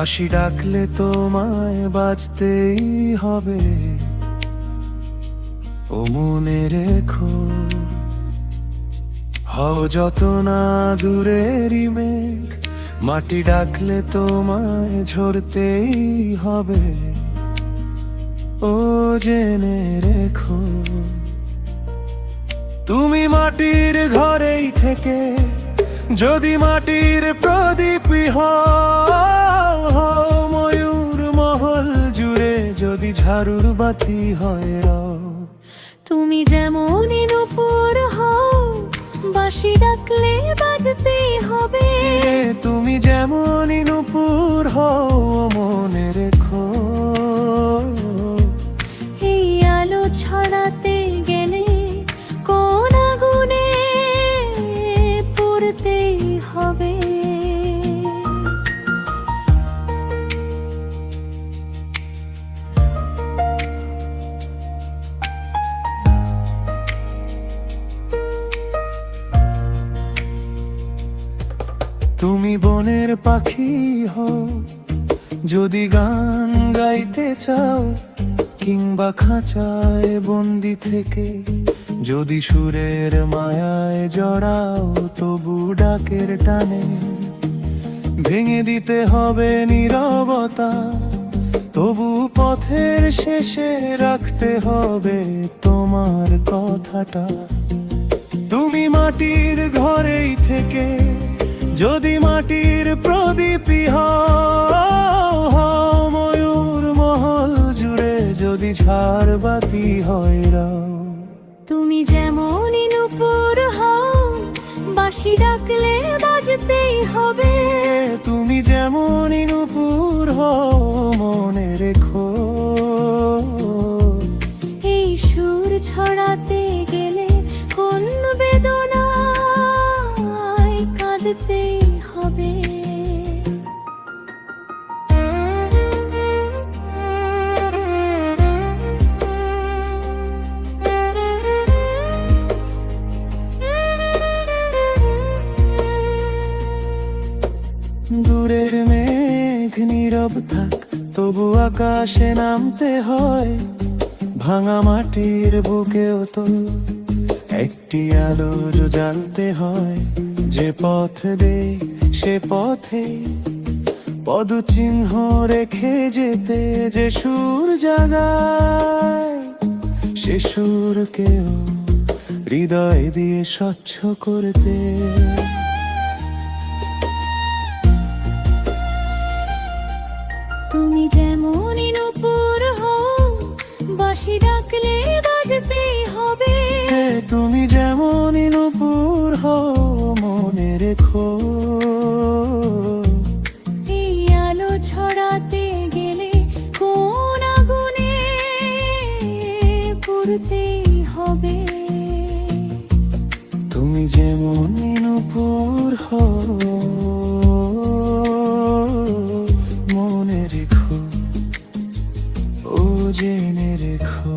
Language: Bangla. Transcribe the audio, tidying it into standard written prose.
বাঁশি ডাকলে তোমায় বাজতেই হবে, ও মনে রেখো। হও যত না দূরেরই মেঘ, মাটি ডাকলে তোমায় ঝরতেই হবে, ও জেনে রেখো। তুমি মাটির ঘরেই থেকে যদি মাটির প্রদীপই হও, ময়ূর মহল জুড়ে যদি ঝাড়ুর বাতি হয় রও। তুমি যেমনই নূপুর হও, বাঁশি ডাকলে বাজতেই হবে। তুমি যেমনই নূপুর হও, মনে রেখো। এই আলো ছড়াতে গেলে কোন আগুনে পুড়তেই হবে। তুমি বনের পাখি হও, যদি গান গাইতে চাও, কিংবা খাঁচায় বন্দি থেকে যদি সুরের মায়ায় জড়াও, তবু ডাকের টানে ভেঙে দিতে হবে নীরবতা, তবু পথের শেষে রাখতে হবে তোমার কথাটা। তুমি মাটির ঘরেই থেকে যদি মাটির প্রদীপই হও, ময়ূর মহল জুড়ে যদি ঝাড়বাতি হয় রও। তুমি যেমনই নূপুর হও, বাঁশি ডাকলে বাজতেই হবে। তুমি যেমনই নূপুর হও, মনে রেখো। এই সুর ছড়াতে গেলে কোন বেদনায় কাঁদতেই হবে। দূরের মেঘ নীরব থাক, তবু আকাশে নামতে হয়। ভাঙা মাটির বুকেও তো একটি আলো জ্বালতে হয়। যে পথ দে সে পথে পদচিহ্ন রেখে যেতে, যে সুর জাগায় সে সুরকেও হৃদয় দিয়ে স্বচ্ছ করতে। তুমি যেমনই নূপুর হও, বাঁশি ডাকলে বাজতেই হবে। তুমি যেমনই নূপুর হও, মনে রেখো। এই আলো ছড়াতে গেলে কোন আগুনে পুড়তেই হবে। তুমি যেমনই নূপুর হও, মনে রেখো, ও জেনে রেখো।